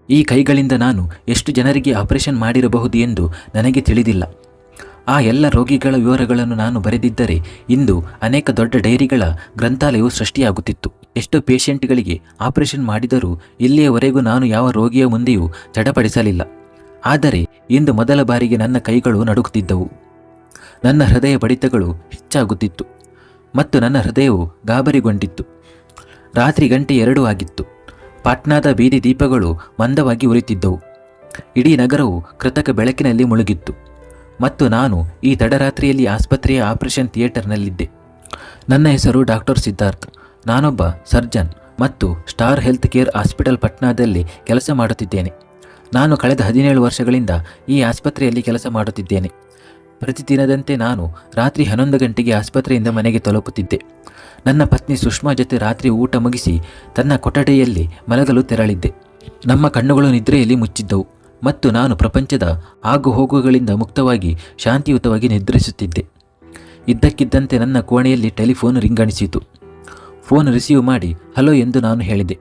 ಈ ಕೈಗಳಿಂದ ನಾನು ಎಷ್ಟು ಜನರಿಗೆ ಆಪರೇಷನ್ ಮಾಡಿರಬಹುದು ಎಂದು ನನಗೆ ತಿಳಿದಿಲ್ಲ. ಆ ಎಲ್ಲ ರೋಗಿಗಳ ವಿವರಗಳನ್ನು ನಾನು ಬರೆದಿದ್ದರೆ ಇಂದು ಅನೇಕ ದೊಡ್ಡ ಡೈರಿಗಳ ಗ್ರಂಥಾಲಯವು ಸೃಷ್ಟಿಯಾಗುತ್ತಿತ್ತು. ಎಷ್ಟೋ ಪೇಷೆಂಟ್ಗಳಿಗೆ ಆಪರೇಷನ್ ಮಾಡಿದರೂ ಇಲ್ಲಿಯವರೆಗೂ ನಾನು ಯಾವ ರೋಗಿಯ ಮುಂದೆಯೂ ಚಡಪಡಿಸಲಿಲ್ಲ. ಆದರೆ ಇಂದು ಮೊದಲ ಬಾರಿಗೆ ನನ್ನ ಕೈಗಳು ನಡುಗುತ್ತಿದ್ದವು. ನನ್ನ ಹೃದಯ ಬಡಿತಗಳು ಹೆಚ್ಚಾಗುತ್ತಿತ್ತು ಮತ್ತು ನನ್ನ ಹೃದಯವು ಗಾಬರಿಗೊಂಡಿತ್ತು. ರಾತ್ರಿ 2 ಆಗಿತ್ತು. ಪಾಟ್ನಾದ ಬೀದಿ ದೀಪಗಳು ಮಂದವಾಗಿ ಉರಿತಿದ್ದವು. ಇಡೀ ನಗರವು ಕೃತಕ ಬೆಳಕಿನಲ್ಲಿ ಮುಳುಗಿತ್ತು ಮತ್ತು ನಾನು ಈ ತಡರಾತ್ರಿಯಲ್ಲಿ ಆಸ್ಪತ್ರೆಯ ಆಪರೇಷನ್ ಥಿಯೇಟರ್ನಲ್ಲಿದ್ದೆ. ನನ್ನ ಹೆಸರು ಡಾಕ್ಟರ್ ಸಿದ್ಧಾರ್ಥ್. ನಾನೊಬ್ಬ ಸರ್ಜನ್ ಮತ್ತು ಸ್ಟಾರ್ ಹೆಲ್ತ್ ಕೇರ್ ಹಾಸ್ಪಿಟಲ್ ಪಟ್ನಾದಲ್ಲಿ ಕೆಲಸ ಮಾಡುತ್ತಿದ್ದೇನೆ. ನಾನು ಕಳೆದ 17 ವರ್ಷಗಳಿಂದ ಈ ಆಸ್ಪತ್ರೆಯಲ್ಲಿ ಕೆಲಸ ಮಾಡುತ್ತಿದ್ದೇನೆ. ಪ್ರತಿದಿನದಂತೆ ನಾನು ರಾತ್ರಿ 11 ಗಂಟೆಗೆ ಆಸ್ಪತ್ರೆಯಿಂದ ಮನೆಗೆ ತಲುಪುತ್ತಿದ್ದೆ. ನನ್ನ ಪತ್ನಿ ಸುಷ್ಮಾ ಜೊತೆ ರಾತ್ರಿ ಊಟ ಮುಗಿಸಿ ತನ್ನ ಕೊಠಡಿಯಲ್ಲಿ ಮಲಗಲು ತೆರಳಿದ್ದೆ. ನಮ್ಮ ಕಣ್ಣುಗಳು ನಿದ್ರೆಯಲ್ಲಿ ಮುಚ್ಚಿದ್ದವು ಮತ್ತು ನಾನು ಪ್ರಪಂಚದ ಆಗು ಹೋಗುಗಳಿಂದ ಮುಕ್ತವಾಗಿ ಶಾಂತಿಯುತವಾಗಿ ನಿದ್ರಿಸುತ್ತಿದ್ದೆ. ಇದ್ದಕ್ಕಿದ್ದಂತೆ ನನ್ನ ಕೋಣೆಯಲ್ಲಿ ಟೆಲಿಫೋನ್ ರಿಂಗಣಿಸಿತು. ಫೋನ್ ರಿಸೀವ್ ಮಾಡಿ ಹಲೋ ಎಂದು ನಾನು ಹೇಳಿದೆ.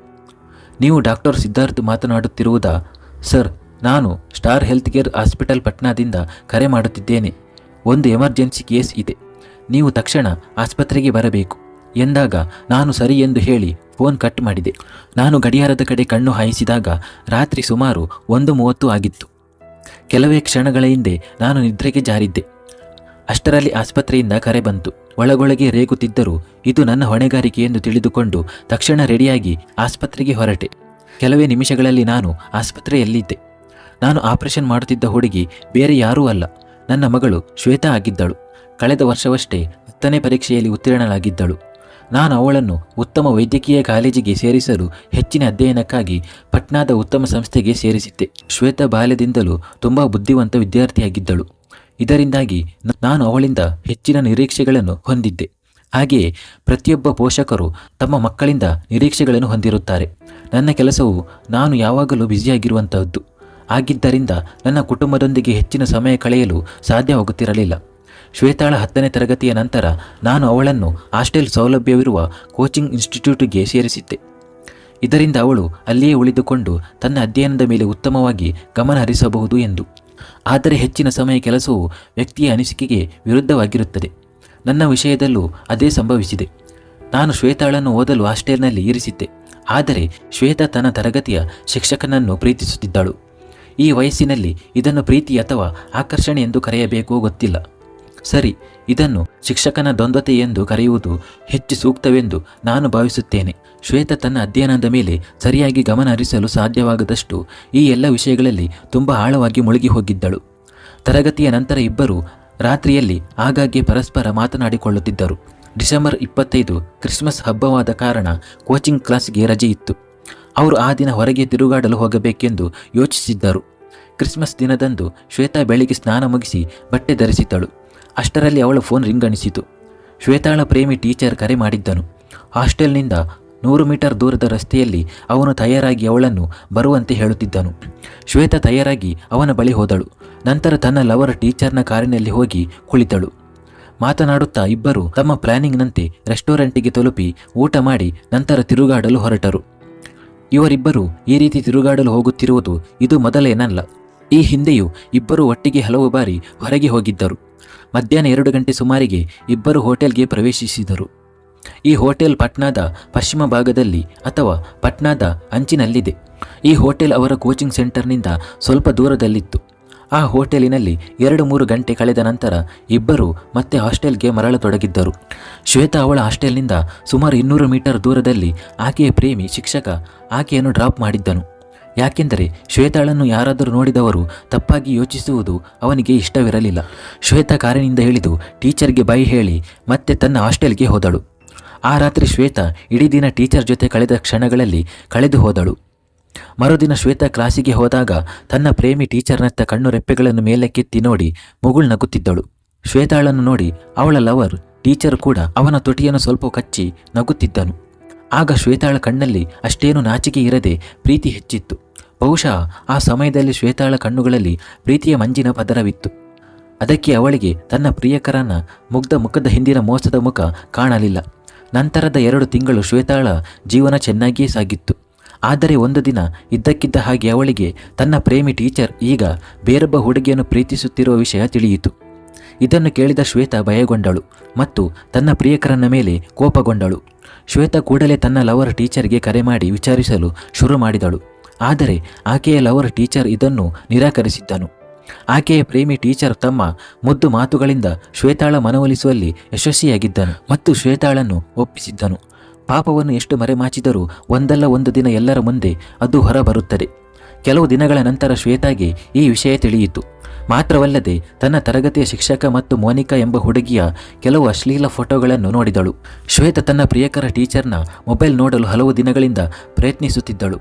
ನೀವು ಡಾಕ್ಟರ್ ಸಿದ್ಧಾರ್ಥ್ ಮಾತನಾಡುತ್ತಿರುವುದಾ? ಸರ್, ನಾನು ಸ್ಟಾರ್ ಹೆಲ್ತ್ ಕೇರ್ ಹಾಸ್ಪಿಟಲ್ ಪಟ್ನಾದಿಂದ ಕರೆ ಮಾಡುತ್ತಿದ್ದೇನೆ. ಒಂದು ಎಮರ್ಜೆನ್ಸಿ ಕೇಸ್ ಇದೆ. ನೀವು ತಕ್ಷಣ ಆಸ್ಪತ್ರೆಗೆ ಬರಬೇಕು ಎಂದಾಗ ನಾನು ಸರಿ ಎಂದು ಹೇಳಿ ಫೋನ್ ಕಟ್ ಮಾಡಿದೆ. ನಾನು ಗಡಿಯಾರದ ಕಡೆ ಕಣ್ಣು ಹಾಯಿಸಿದಾಗ ರಾತ್ರಿ ಸುಮಾರು 1:30 ಆಗಿತ್ತು. ಕೆಲವೇ ಕ್ಷಣಗಳ ಹಿಂದೆ ನಾನು ನಿದ್ರೆಗೆ ಜಾರಿದ್ದೆ. ಅಷ್ಟರಲ್ಲಿ ಆಸ್ಪತ್ರೆಯಿಂದ ಕರೆ ಬಂತು. ಒಳಗೊಳಗೆ ರೇಗುತ್ತಿದ್ದರೂ ಇದು ನನ್ನ ಹೊಣೆಗಾರಿಕೆ ಎಂದು ತಿಳಿದುಕೊಂಡು ತಕ್ಷಣ ರೆಡಿಯಾಗಿ ಆಸ್ಪತ್ರೆಗೆ ಹೊರಟೆ. ಕೆಲವೇ ನಿಮಿಷಗಳಲ್ಲಿ ನಾನು ಆಸ್ಪತ್ರೆಯಲ್ಲಿದ್ದೆ. ನಾನು ಆಪರೇಷನ್ ಮಾಡುತ್ತಿದ್ದ ಹುಡುಗಿ ಬೇರೆ ಯಾರೂ ಅಲ್ಲ, ನನ್ನ ಮಗಳು ಶ್ವೇತಾ ಆಗಿದ್ದಳು. ಕಳೆದ ವರ್ಷವಷ್ಟೇ 10ನೇ ಪರೀಕ್ಷೆಯಲ್ಲಿ ಉತ್ತೀರ್ಣಳಾಗಿದ್ದಳು. ನಾನು ಅವಳನ್ನು ಉತ್ತಮ ವೈದ್ಯಕೀಯ ಕಾಲೇಜಿಗೆ ಸೇರಿಸಲು ಹೆಚ್ಚಿನ ಅಧ್ಯಯನಕ್ಕಾಗಿ ಪಟ್ನಾದ ಉತ್ತಮ ಸಂಸ್ಥೆಗೆ ಸೇರಿಸಿದ್ದೆ. ಶ್ವೇತಾ ಬಾಲ್ಯದಿಂದಲೂ ತುಂಬ ಬುದ್ಧಿವಂತ ವಿದ್ಯಾರ್ಥಿಯಾಗಿದ್ದಳು. ಇದರಿಂದಾಗಿ ನಾನು ಅವಳಿಂದ ಹೆಚ್ಚಿನ ನಿರೀಕ್ಷೆಗಳನ್ನು ಹೊಂದಿದ್ದೆ. ಹಾಗೆಯೇ ಪ್ರತಿಯೊಬ್ಬ ಪೋಷಕರು ತಮ್ಮ ಮಕ್ಕಳಿಂದ ನಿರೀಕ್ಷೆಗಳನ್ನು ಹೊಂದಿರುತ್ತಾರೆ. ನನ್ನ ಕೆಲಸವು ನಾನು ಯಾವಾಗಲೂ ಬ್ಯುಸಿಯಾಗಿರುವಂತಹದ್ದು ಆಗಿದ್ದರಿಂದ ನನ್ನ ಕುಟುಂಬದೊಂದಿಗೆ ಹೆಚ್ಚಿನ ಸಮಯ ಕಳೆಯಲು ಸಾಧ್ಯವಾಗುತ್ತಿರಲಿಲ್ಲ. ಶ್ವೇತಾಳ 10ನೇ ತರಗತಿಯ ನಂತರ ನಾನು ಅವಳನ್ನು ಹಾಸ್ಟೆಲ್ ಸೌಲಭ್ಯವಿರುವ ಕೋಚಿಂಗ್ ಇನ್ಸ್ಟಿಟ್ಯೂಟ್ಗೆ ಸೇರಿಸಿದ್ದೆ. ಇದರಿಂದ ಅವಳು ಅಲ್ಲಿಯೇ ಉಳಿದುಕೊಂಡು ತನ್ನ ಅಧ್ಯಯನದ ಮೇಲೆ ಉತ್ತಮವಾಗಿ ಗಮನ ಹರಿಸಬಹುದು ಎಂದು. ಆದರೆ ಹೆಚ್ಚಿನ ಸಮಯ ಕೆಲಸವು ವ್ಯಕ್ತಿಯ ಅನಿಸಿಕೆಗೆ ವಿರುದ್ಧವಾಗಿರುತ್ತದೆ. ನನ್ನ ವಿಷಯದಲ್ಲೂ ಅದೇ ಸಂಭವಿಸಿದೆ. ನಾನು ಶ್ವೇತಾಳನ್ನು ಓದಲು ಹಾಸ್ಟೆಲ್ನಲ್ಲಿ ಇರಿಸಿದ್ದೆ. ಆದರೆ ಶ್ವೇತಾ ತನ್ನ ತರಗತಿಯ ಶಿಕ್ಷಕನನ್ನು ಪ್ರೀತಿಸುತ್ತಿದ್ದಳು. ಈ ವಯಸ್ಸಿನಲ್ಲಿ ಇದನ್ನು ಪ್ರೀತಿ ಅಥವಾ ಆಕರ್ಷಣೆ ಎಂದು ಕರೆಯಬೇಕೋ ಗೊತ್ತಿಲ್ಲ. ಸರಿ, ಇದನ್ನು ಶಿಕ್ಷಕನ ದ್ವಂದ್ವತೆ ಎಂದು ಕರೆಯುವುದು ಹೆಚ್ಚು ಸೂಕ್ತವೆಂದು ನಾನು ಭಾವಿಸುತ್ತೇನೆ. ಶ್ವೇತಾ ತನ್ನ ಅಧ್ಯಯನದ ಮೇಲೆ ಸರಿಯಾಗಿ ಗಮನ ಹರಿಸಲು ಸಾಧ್ಯವಾಗದಷ್ಟು ಈ ಎಲ್ಲ ವಿಷಯಗಳಲ್ಲಿ ತುಂಬ ಆಳವಾಗಿ ಮುಳುಗಿ ಹೋಗಿದ್ದಳು. ತರಗತಿಯ ನಂತರ ಇಬ್ಬರು ರಾತ್ರಿಯಲ್ಲಿ ಆಗಾಗ್ಗೆ ಪರಸ್ಪರ ಮಾತನಾಡಿಕೊಳ್ಳುತ್ತಿದ್ದರು. ಡಿಸೆಂಬರ್ 25 ಕ್ರಿಸ್ಮಸ್ ಹಬ್ಬವಾದ ಕಾರಣ ಕೋಚಿಂಗ್ ಕ್ಲಾಸ್ಗೆ ರಜೆ ಇತ್ತು. ಅವರು ಆ ದಿನ ಹೊರಗೆ ತಿರುಗಾಡಲು ಹೋಗಬೇಕೆಂದು ಯೋಚಿಸಿದ್ದರು. ಕ್ರಿಸ್ಮಸ್ ದಿನದಂದು ಶ್ವೇತಾ ಬೆಳಿಗ್ಗೆ ಸ್ನಾನ ಮುಗಿಸಿ ಬಟ್ಟೆ ಧರಿಸಿದ್ದಳು. ಅಷ್ಟರಲ್ಲಿ ಅವಳ ಫೋನ್ ರಿಂಗಣಿಸಿತು. ಶ್ವೇತಾಳ ಪ್ರೇಮಿ ಟೀಚರ್ ಕರೆ ಮಾಡಿದ್ದನು. ಹಾಸ್ಟೆಲ್ನಿಂದ 100 ಮೀಟರ್ ದೂರದ ರಸ್ತೆಯಲ್ಲಿ ಅವನು ತಯಾರಾಗಿ ಅವಳನ್ನು ಬರುವಂತೆ ಹೇಳುತ್ತಿದ್ದನು. ಶ್ವೇತಾ ತಯಾರಾಗಿ ಅವನ ಬಳಿ ಹೋದಳು. ನಂತರ ತನ್ನ ಲವರ್ ಟೀಚರ್ನ ಕಾರಿನಲ್ಲಿ ಹೋಗಿ ಕುಳಿತಳು. ಮಾತನಾಡುತ್ತಾ ಇಬ್ಬರು ತಮ್ಮ ಪ್ಲಾನಿಂಗ್ನಂತೆ ರೆಸ್ಟೋರೆಂಟಿಗೆ ತಲುಪಿ ಊಟ ಮಾಡಿ ನಂತರ ತಿರುಗಾಡಲು ಹೊರಟರು. ಇವರಿಬ್ಬರು ಈ ರೀತಿ ತಿರುಗಾಡಲು ಹೋಗುತ್ತಿರುವುದು ಇದು ಮೊದಲೇನಲ್ಲ. ಈ ಹಿಂದೆಯೂ ಇಬ್ಬರು ಒಟ್ಟಿಗೆ ಹಲವು ಬಾರಿ ಹೊರಗೆ ಹೋಗಿದ್ದರು. ಮಧ್ಯಾಹ್ನ 2 ಗಂಟೆ ಸುಮಾರಿಗೆ ಇಬ್ಬರು ಹೋಟೆಲ್ಗೆ ಪ್ರವೇಶಿಸಿದರು. ಈ ಹೋಟೆಲ್ ಪಟ್ನಾದ ಪಶ್ಚಿಮ ಭಾಗದಲ್ಲಿ ಅಥವಾ ಪಟ್ನಾದ ಅಂಚಿನಲ್ಲಿದೆ. ಈ ಹೋಟೆಲ್ ಅವರ ಕೋಚಿಂಗ್ ಸೆಂಟರ್ನಿಂದ ಸ್ವಲ್ಪ ದೂರದಲ್ಲಿತ್ತು. ಆ ಹೋಟೆಲಿನಲ್ಲಿ 2-3 ಗಂಟೆ ಕಳೆದ ನಂತರ ಇಬ್ಬರು ಮತ್ತೆ ಹಾಸ್ಟೆಲ್ಗೆ ಮರಳತೊಡಗಿದ್ದರು. ಶ್ವೇತಾ ಅವಳ ಹಾಸ್ಟೆಲ್ನಿಂದ ಸುಮಾರು 200 ಮೀಟರ್ ದೂರದಲ್ಲಿ ಆಕೆಯ ಪ್ರೇಮಿ ಶಿಕ್ಷಕ ಆಕೆಯನ್ನು ಡ್ರಾಪ್ ಮಾಡಿದ್ದನು. ಯಾಕೆಂದರೆ ಶ್ವೇತಾಳನ್ನು ಯಾರಾದರೂ ನೋಡಿದವರು ತಪ್ಪಾಗಿ ಯೋಚಿಸುವುದು ಅವನಿಗೆ ಇಷ್ಟವಿರಲಿಲ್ಲ. ಶ್ವೇತಾ ಕಾರಿನಿಂದ ಇಳಿದು ಟೀಚರ್ಗೆ ಬೈ ಹೇಳಿ ಮತ್ತೆ ತನ್ನ ಹಾಸ್ಟೆಲ್ಗೆ ಹೋದಳು. ಆ ರಾತ್ರಿ ಶ್ವೇತಾ ಇಡೀ ದಿನ ಟೀಚರ್ ಜೊತೆ ಕಳೆದ ಕ್ಷಣಗಳಲ್ಲಿ ಕಳೆದು ಹೋದಳು. ಮರುದಿನ ಶ್ವೇತಾ ಕ್ಲಾಸಿಗೆ ಹೋದಾಗ ತನ್ನ ಪ್ರೇಮಿ ಟೀಚರ್ನತ್ತ ಕಣ್ಣು ರೆಪ್ಪೆಗಳನ್ನು ಮೇಲಕ್ಕೆತ್ತಿ ನೋಡಿ ಮುಗುಳು ನಗುತ್ತಿದ್ದಳು. ಶ್ವೇತಾಳನ್ನು ನೋಡಿ ಅವಳ ಲವರ್ ಟೀಚರ್ ಕೂಡ ಅವನ ತುಟಿಯನ್ನು ಸ್ವಲ್ಪ ಕಚ್ಚಿ ನಗುತ್ತಿದ್ದನು. ಆಗ ಶ್ವೇತಾಳ ಕಣ್ಣಲ್ಲಿ ಅಷ್ಟೇನು ನಾಚಿಕೆ ಇರದೆ ಪ್ರೀತಿ ಹೆಚ್ಚಿತ್ತು. ಬಹುಶಃ ಆ ಸಮಯದಲ್ಲಿ ಶ್ವೇತಾಳ ಕಣ್ಣುಗಳಲ್ಲಿ ಪ್ರೀತಿಯ ಮಂಜಿನ ಪದರವಿತ್ತು. ಅದಕ್ಕೆ ಅವಳಿಗೆ ತನ್ನ ಪ್ರಿಯಕರನ ಮುಗ್ಧ ಮುಖದ ಹಿಂದಿನ ಮೋಸದ ಮುಖ ಕಾಣಲಿಲ್ಲ. ನಂತರದ 2 ತಿಂಗಳು ಶ್ವೇತಾಳ ಜೀವನ ಚೆನ್ನಾಗಿಯೇ ಸಾಗಿತ್ತು. ಆದರೆ ಒಂದು ದಿನ ಇದ್ದಕ್ಕಿದ್ದ ಹಾಗೆ ಅವಳಿಗೆ ತನ್ನ ಪ್ರೇಮಿ ಟೀಚರ್ ಈಗ ಬೇರೊಬ್ಬ ಹುಡುಗಿಯನ್ನು ಪ್ರೀತಿಸುತ್ತಿರುವ ವಿಷಯ ತಿಳಿಯಿತು. ಇದನ್ನು ಕೇಳಿದ ಶ್ವೇತಾ ಭಯಗೊಂಡಳು ಮತ್ತು ತನ್ನ ಪ್ರಿಯಕರನ ಮೇಲೆ ಕೋಪಗೊಂಡಳು. ಶ್ವೇತಾ ಕೂಡಲೇ ತನ್ನ ಲವರ್ ಟೀಚರ್ಗೆ ಕರೆ ಮಾಡಿ ವಿಚಾರಿಸಲು ಶುರು ಮಾಡಿದಳು. ಆದರೆ ಆಕೆಯ ಲವರ್ ಟೀಚರ್ ಇದನ್ನು ನಿರಾಕರಿಸಿದ್ದನು. ಆಕೆಯ ಪ್ರೇಮಿ ಟೀಚರ್ ತಮ್ಮ ಮುದ್ದು ಮಾತುಗಳಿಂದ ಶ್ವೇತಾಳ ಮನವೊಲಿಸುವಲ್ಲಿ ಯಶಸ್ವಿಯಾಗಿದ್ದನು ಮತ್ತು ಶ್ವೇತಾಳನ್ನು ಒಪ್ಪಿಸಿದ್ದನು. ಪಾಪವನ್ನು ಎಷ್ಟು ಮರೆಮಾಚಿದರೂ ಒಂದಲ್ಲ ಒಂದು ದಿನ ಎಲ್ಲರ ಮುಂದೆ ಅದು ಹೊರಬರುತ್ತದೆ. ಕೆಲವು ದಿನಗಳ ನಂತರ ಶ್ವೇತಾಗೆ ಈ ವಿಷಯ ತಿಳಿಯಿತು. ಮಾತ್ರವಲ್ಲದೆ ತನ್ನ ತರಗತಿಯ ಶಿಕ್ಷಕ ಮತ್ತು ಮೋನಿಕಾ ಎಂಬ ಹುಡುಗಿಯ ಕೆಲವು ಅಶ್ಲೀಲ ಫೋಟೋಗಳನ್ನು ನೋಡಿದಳು. ಶ್ವೇತಾ ತನ್ನ ಪ್ರಿಯಕರ ಟೀಚರ್ನ ಮೊಬೈಲ್ ನೋಡಲು ಹಲವು ದಿನಗಳಿಂದ ಪ್ರಯತ್ನಿಸುತ್ತಿದ್ದಳು.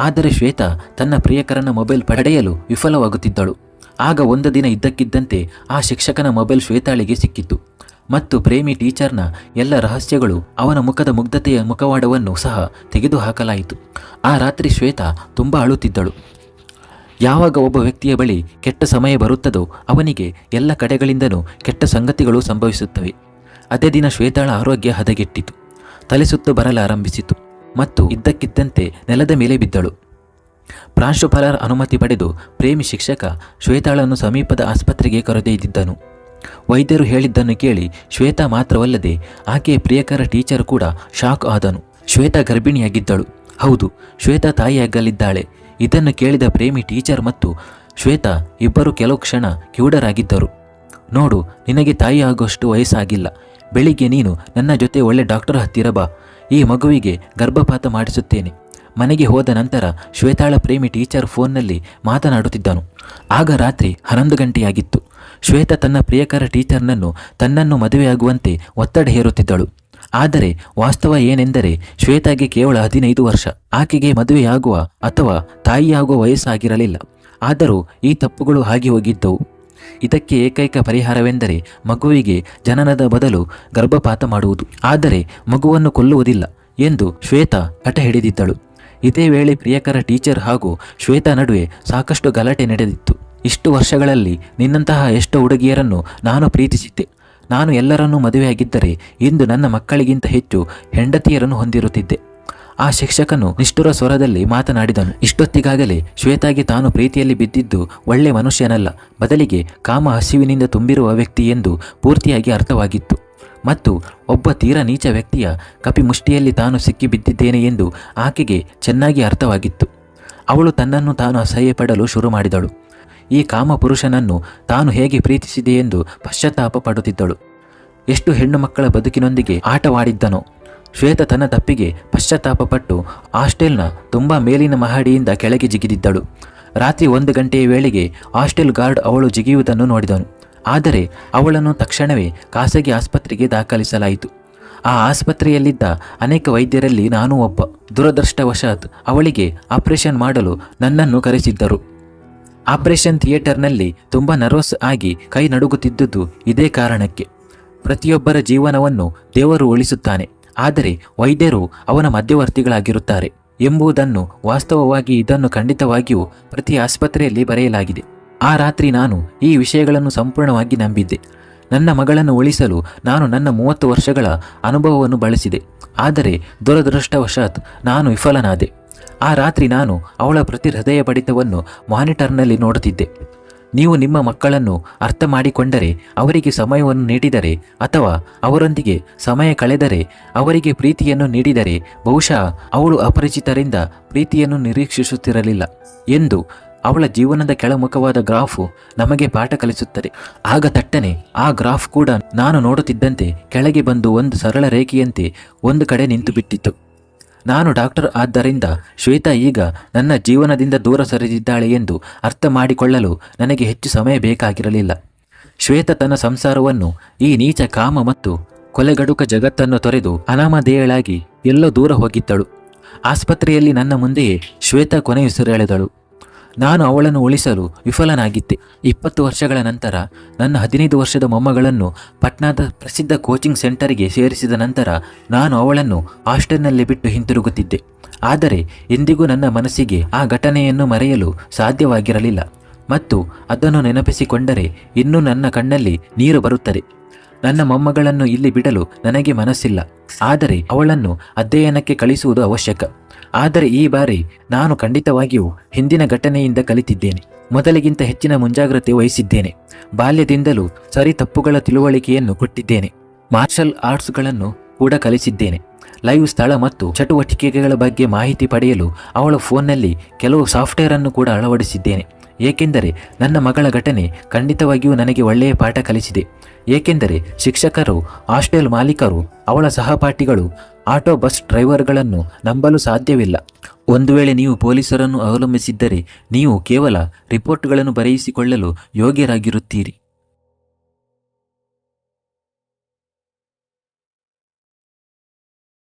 ಆದರೆ ಶ್ವೇತಾ ತನ್ನ ಪ್ರಿಯಕರನ ಮೊಬೈಲ್ ಪಡೆಯಲು ವಿಫಲವಾಗುತ್ತಿದ್ದಳು. ಆಗ ಒಂದು ದಿನ ಇದ್ದಕ್ಕಿದ್ದಂತೆ ಆ ಶಿಕ್ಷಕನ ಮೊಬೈಲ್ ಶ್ವೇತಾಳಿಗೆ ಸಿಕ್ಕಿತು ಮತ್ತು ಪ್ರೇಮಿ ಟೀಚರ್ನ ಎಲ್ಲ ರಹಸ್ಯಗಳು, ಅವನ ಮುಖದ ಮುಗ್ಧತೆಯ ಮುಖವಾಡವನ್ನು ಸಹ ತೆಗೆದುಹಾಕಲಾಯಿತು. ಆ ರಾತ್ರಿ ಶ್ವೇತಾ ತುಂಬ ಅಳುತ್ತಿದ್ದಳು. ಯಾವಾಗ ಒಬ್ಬ ವ್ಯಕ್ತಿಯ ಬಳಿ ಕೆಟ್ಟ ಸಮಯ ಬರುತ್ತದೋ ಅವನಿಗೆ ಎಲ್ಲ ಕಡೆಗಳಿಂದಲೂ ಕೆಟ್ಟ ಸಂಗತಿಗಳು ಸಂಭವಿಸುತ್ತವೆ. ಅದೇ ದಿನ ಶ್ವೇತಾಳ ಆರೋಗ್ಯ ಹದಗೆಟ್ಟಿತು. ತಲೆಸುತ್ತು ಬರಲಾರಂಭಿಸಿತು ಮತ್ತು ಇದ್ದಕ್ಕಿದ್ದಂತೆ ನೆಲದ ಮೇಲೆ ಬಿದ್ದಳು. ಪ್ರಾಂಶುಪಾಲರ ಅನುಮತಿ ಪಡೆದು ಪ್ರೇಮಿ ಶಿಕ್ಷಕ ಶ್ವೇತಾಳನ್ನು ಸಮೀಪದ ಆಸ್ಪತ್ರೆಗೆ ಕರೆದೊಯ್ದಿದ್ದನು. ವೈದ್ಯರು ಹೇಳಿದ್ದನ್ನು ಕೇಳಿ ಶ್ವೇತಾ ಮಾತ್ರವಲ್ಲದೆ ಆಕೆಯ ಪ್ರಿಯಕರ ಟೀಚರ್ ಕೂಡ ಶಾಕ್ ಆದನು. ಶ್ವೇತಾ ಗರ್ಭಿಣಿಯಾಗಿದ್ದಳು. ಹೌದು, ಶ್ವೇತಾ ತಾಯಿಯಾಗಲಿದ್ದಾಳೆ. ಇದನ್ನು ಕೇಳಿದ ಪ್ರೇಮಿ ಟೀಚರ್ ಮತ್ತು ಶ್ವೇತಾ ಇಬ್ಬರು ಕೆಲವು ಕ್ಷಣ ಕಿವುಡರಾಗಿದ್ದರು. ನೋಡು, ನಿನಗೆ ತಾಯಿ ಆಗುವಷ್ಟು ವಯಸ್ಸಾಗಿಲ್ಲ. ಬೆಳಿಗ್ಗೆ ನೀನು ನನ್ನ ಜೊತೆ ಒಳ್ಳೆ ಡಾಕ್ಟರ್ ಹತ್ತಿರ ಬಾ. ಈ ಮಗುವಿಗೆ ಗರ್ಭಪಾತ ಮಾಡಿಸುತ್ತೇನೆ. ಮನೆಗೆ ಹೋದ ನಂತರ ಶ್ವೇತಾಳ ಪ್ರೇಮಿ ಟೀಚರ್ ಫೋನ್ನಲ್ಲಿ ಮಾತನಾಡುತ್ತಿದ್ದನು. ಆಗ ರಾತ್ರಿ 11 ಗಂಟೆಯಾಗಿತ್ತು. ಶ್ವೇತಾ ತನ್ನ ಪ್ರಿಯಕರ ಟೀಚರ್ನನ್ನು ತನ್ನನ್ನು ಮದುವೆಯಾಗುವಂತೆ ಒತ್ತಡ ಹೇರುತ್ತಿದ್ದಳು. ಆದರೆ ವಾಸ್ತವ ಏನೆಂದರೆ ಶ್ವೇತಾಗೆ ಕೇವಲ 15 ವರ್ಷ. ಆಕೆಗೆ ಮದುವೆಯಾಗುವ ಅಥವಾ ತಾಯಿಯಾಗುವ ವಯಸ್ಸಾಗಿರಲಿಲ್ಲ. ಆದರೂ ಈ ತಪ್ಪುಗಳು ಆಗಿ ಹೋಗಿದ್ದವು. ಇದಕ್ಕೆ ಏಕೈಕ ಪರಿಹಾರವೆಂದರೆ ಮಗುವಿಗೆ ಜನನದ ಬದಲು ಗರ್ಭಪಾತ ಮಾಡುವುದು. ಆದರೆ ಮಗುವನ್ನು ಕೊಲ್ಲುವುದಿಲ್ಲ ಎಂದು ಶ್ವೇತಾ ಹಠ ಹಿಡಿದಿದ್ದಳು. ಇದೇ ವೇಳೆ ಪ್ರಿಯಕರ ಟೀಚರ್ ಹಾಗೂ ಶ್ವೇತಾ ನಡುವೆ ಸಾಕಷ್ಟು ಗಲಾಟೆ ನಡೆದಿತ್ತು. ಇಷ್ಟು ವರ್ಷಗಳಲ್ಲಿ ನಿನ್ನಂತಹ ಎಷ್ಟೋ ಹುಡುಗಿಯರನ್ನು ನಾನು ಪ್ರೀತಿಸಿದ್ದೆ. ನಾನು ಎಲ್ಲರನ್ನೂ ಮದುವೆಯಾಗಿದ್ದರೆ ಇಂದು ನನ್ನ ಮಕ್ಕಳಿಗಿಂತ ಹೆಚ್ಚು ಹೆಂಡತಿಯರನ್ನು ಹೊಂದಿರುತ್ತಿದ್ದೆ. ಆ ಶಿಕ್ಷಕನು ನಿಷ್ಠುರ ಸ್ವರದಲ್ಲಿ ಮಾತನಾಡಿದನು. ಇಷ್ಟೊತ್ತಿಗಾಗಲೇ ಶ್ವೇತಾಗೆ ತಾನು ಪ್ರೀತಿಯಲ್ಲಿ ಬಿದ್ದಿದ್ದು ಒಳ್ಳೆ ಮನುಷ್ಯನಲ್ಲ, ಬದಲಿಗೆ ಕಾಮ ಹಸಿವಿನಿಂದ ತುಂಬಿರುವ ವ್ಯಕ್ತಿ ಎಂದು ಪೂರ್ತಿಯಾಗಿ ಅರ್ಥವಾಗಿತ್ತು ಮತ್ತು ಒಬ್ಬ ತೀರಾ ನೀಚ ವ್ಯಕ್ತಿಯ ಕಪಿಮುಷ್ಟಿಯಲ್ಲಿ ತಾನು ಸಿಕ್ಕಿ ಬಿದ್ದಿದ್ದೇನೆ ಎಂದು ಆಕೆಗೆ ಚೆನ್ನಾಗಿ ಅರ್ಥವಾಗಿತ್ತು. ಅವಳು ತನ್ನನ್ನು ತಾನು ಅಸಹ್ಯಪಡಲು ಶುರು ಮಾಡಿದಳು. ಈ ಕಾಮ ಪುರುಷನನ್ನು ತಾನು ಹೇಗೆ ಪ್ರೀತಿಸಿದೆ ಎಂದು ಪಶ್ಚಾತ್ತಾಪ ಪಡುತ್ತಿದ್ದಳು. ಎಷ್ಟು ಹೆಣ್ಣು ಮಕ್ಕಳ ಬದುಕಿನೊಂದಿಗೆ ಆಟವಾಡಿದ್ದನೋ. ಶ್ವೇತಾ ತನ್ನ ತಪ್ಪಿಗೆ ಪಶ್ಚಾತ್ತಾಪಪಟ್ಟು ಹಾಸ್ಟೆಲ್ನ ತುಂಬ ಮೇಲಿನ ಮಹಡಿಯಿಂದ ಕೆಳಗೆ ಜಿಗಿದಿದ್ದಳು. ರಾತ್ರಿ 1 ಗಂಟೆಯ ವೇಳೆಗೆ ಹಾಸ್ಟೆಲ್ ಗಾರ್ಡ್ ಅವಳು ಜಿಗಿಯುವುದನ್ನು ನೋಡಿದನು. ಆದರೆ ಅವಳನ್ನು ತಕ್ಷಣವೇ ಖಾಸಗಿ ಆಸ್ಪತ್ರೆಗೆ ದಾಖಲಿಸಲಾಯಿತು. ಆ ಆಸ್ಪತ್ರೆಯಲ್ಲಿದ್ದ ಅನೇಕ ವೈದ್ಯರಲ್ಲಿ ನಾನೂ ಒಬ್ಬ. ದುರದೃಷ್ಟವಶಾತ್ ಅವಳಿಗೆ ಆಪರೇಷನ್ ಮಾಡಲು ನನ್ನನ್ನು ಕರೆಸಿದ್ದರು. ಆಪರೇಷನ್ ಥಿಯೇಟರ್ನಲ್ಲಿ ತುಂಬ ನರ್ವಸ್ ಆಗಿ ಕೈ ನಡುಗುತ್ತಿದ್ದುದು ಇದೇ ಕಾರಣಕ್ಕೆ. ಪ್ರತಿಯೊಬ್ಬರ ಜೀವನವನ್ನು ದೇವರು ಉಳಿಸುತ್ತಾನೆ, ಆದರೆ ವೈದ್ಯರು ಅವನ ಮಧ್ಯವರ್ತಿಗಳಾಗಿರುತ್ತಾರೆ ಎಂಬುದನ್ನು ವಾಸ್ತವವಾಗಿ ಇದನ್ನು ಖಂಡಿತವಾಗಿಯೂ ಪ್ರತಿ ಆಸ್ಪತ್ರೆಯಲ್ಲಿ ಬರೆಯಲಾಗಿದೆ. ಆ ರಾತ್ರಿ ನಾನು ಈ ವಿಷಯಗಳನ್ನು ಸಂಪೂರ್ಣವಾಗಿ ನಂಬಿದ್ದೆ. ನನ್ನ ಮಗಳನ್ನು ಉಳಿಸಲು ನಾನು ನನ್ನ 30 ವರ್ಷಗಳ ಅನುಭವವನ್ನು ಬಳಸಿದೆ. ಆದರೆ ದುರದೃಷ್ಟವಶಾತ್ ನಾನು ವಿಫಲನಾದೆ. ಆ ರಾತ್ರಿ ನಾನು ಅವಳ ಪ್ರತಿ ಹೃದಯ ಬಡಿತವನ್ನು ಮಾನಿಟರ್ನಲ್ಲಿ ನೋಡುತ್ತಿದ್ದೆ. ನೀವು ನಿಮ್ಮ ಮಕ್ಕಳನ್ನು ಅರ್ಥ ಮಾಡಿಕೊಂಡರೆ, ಅವರಿಗೆ ಸಮಯವನ್ನು ನೀಡಿದರೆ ಅಥವಾ ಅವರೊಂದಿಗೆ ಸಮಯ ಕಳೆದರೆ, ಅವರಿಗೆ ಪ್ರೀತಿಯನ್ನು ನೀಡಿದರೆ ಬಹುಶಃ ಅವಳು ಅಪರಿಚಿತರಿಂದ ಪ್ರೀತಿಯನ್ನು ನಿರೀಕ್ಷಿಸುತ್ತಿರಲಿಲ್ಲ ಎಂದು ಅವಳ ಜೀವನದ ಕೆಳಮುಖವಾದ ಗ್ರಾಫು ನಮಗೆ ಪಾಠ ಕಲಿಸುತ್ತದೆ. ಆಗ ತಟ್ಟನೆ ಆ ಗ್ರಾಫ್ ಕೂಡ ನಾನು ನೋಡುತ್ತಿದ್ದಂತೆ ಕೆಳಗೆ ಬಂದು ಒಂದು ಸರಳ ರೇಖೆಯಂತೆ ಒಂದು ಕಡೆ ನಿಂತು ಬಿಟ್ಟಿತ್ತು. ನಾನು ಡಾಕ್ಟರ್ ಆದ್ದರಿಂದ ಶ್ವೇತಾ ಈಗ ನನ್ನ ಜೀವನದಿಂದ ದೂರ ಸರಿದಿದ್ದಾಳೆ ಎಂದು ಅರ್ಥ ಮಾಡಿಕೊಳ್ಳಲು ನನಗೆ ಹೆಚ್ಚು ಸಮಯ ಬೇಕಾಗಿರಲಿಲ್ಲ. ಶ್ವೇತಾ ತನ್ನ ಸಂಸಾರವನ್ನು, ಈ ನೀಚ ಕಾಮ ಮತ್ತು ಕೊಲೆಗಡುಕ ಜಗತ್ತನ್ನು ತೊರೆದು ಅನಾಮಧೇಯಳಾಗಿ ಎಲ್ಲೋ ದೂರ ಹೋಗಿದ್ದಳು. ಆಸ್ಪತ್ರೆಯಲ್ಲಿ ನನ್ನ ಮುಂದೆಯೇ ಶ್ವೇತಾ ಕೊನೆಯುಸಿರೆಳೆದಳು. ನಾನು ಅವಳನ್ನು ಉಳಿಸಲು ವಿಫಲನಾಗಿದ್ದೆ. 20 ವರ್ಷಗಳ ನಂತರ ನನ್ನ 15 ವರ್ಷದ ಮೊಮ್ಮಗಳನ್ನು ಪಟ್ನಾದ ಪ್ರಸಿದ್ಧ ಕೋಚಿಂಗ್ ಸೆಂಟರ್ಗೆ ಸೇರಿಸಿದ ನಂತರ ನಾನು ಅವಳನ್ನು ಹಾಸ್ಟೆಲ್ನಲ್ಲಿ ಬಿಟ್ಟು ಹಿಂತಿರುಗುತ್ತಿದ್ದೆ. ಆದರೆ ಎಂದಿಗೂ ನನ್ನ ಮನಸ್ಸಿಗೆ ಆ ಘಟನೆಯನ್ನು ಮರೆಯಲು ಸಾಧ್ಯವಾಗಿರಲಿಲ್ಲ ಮತ್ತು ಅದನ್ನು ನೆನಪಿಸಿಕೊಂಡರೆ ಇನ್ನೂ ನನ್ನ ಕಣ್ಣಲ್ಲಿ ನೀರು ಬರುತ್ತದೆ. ನನ್ನ ಮೊಮ್ಮಗಳನ್ನು ಇಲ್ಲಿ ಬಿಡಲು ನನಗೆ ಮನಸ್ಸಿಲ್ಲ. ಆದರೆ ಅವಳನ್ನು ಅಧ್ಯಯನಕ್ಕೆ ಕಳಿಸುವುದು ಅವಶ್ಯಕ. ಆದರೆ ಈ ಬಾರಿ ನಾನು ಖಂಡಿತವಾಗಿಯೂ ಹಿಂದಿನ ಘಟನೆಯಿಂದ ಕಲಿತಿದ್ದೇನೆ. ಮೊದಲಿಗಿಂತ ಹೆಚ್ಚಿನ ಮುಂಜಾಗ್ರತೆ ವಹಿಸಿದ್ದೇನೆ. ಬಾಲ್ಯದಿಂದಲೂ ಸರಿ ತಪ್ಪುಗಳ ತಿಳುವಳಿಕೆಯನ್ನು ಕೊಟ್ಟಿದ್ದೇನೆ. ಮಾರ್ಷಲ್ ಆರ್ಟ್ಸ್ಗಳನ್ನು ಕೂಡ ಕಲಿಸಿದ್ದೇನೆ. ಲೈವ್ ಸ್ಥಳ ಮತ್ತು ಚಟುವಟಿಕೆಗಳ ಬಗ್ಗೆ ಮಾಹಿತಿ ಪಡೆಯಲು ಅವಳ ಫೋನ್ನಲ್ಲಿ ಕೆಲವು ಸಾಫ್ಟ್ವೇರ್ ಅನ್ನು ಕೂಡ ಅಳವಡಿಸಿದ್ದೇನೆ. ಏಕೆಂದರೆ ನನ್ನ ಮಗಳ ಘಟನೆ ಖಂಡಿತವಾಗಿಯೂ ನನಗೆ ಒಳ್ಳೆಯ ಪಾಠ ಕಲಿಸಿದೆ. ಏಕೆಂದರೆ ಶಿಕ್ಷಕರು, ಹಾಸ್ಟೆಲ್ ಮಾಲೀಕರು, ಅವಳ ಸಹಪಾಠಿಗಳು, ಆಟೋ ಬಸ್ ಡ್ರೈವರ್ಗಳನ್ನು ನಂಬಲು ಸಾಧ್ಯವಿಲ್ಲ. ಒಂದು ವೇಳೆ ನೀವು ಪೊಲೀಸರನ್ನು ಅವಲಂಬಿಸಿದ್ದರೆ ನೀವು ಕೇವಲ ರಿಪೋರ್ಟ್ಗಳನ್ನು ಬರೆಯಿಸಿಕೊಳ್ಳಲು ಯೋಗ್ಯರಾಗಿರುತ್ತೀರಿ.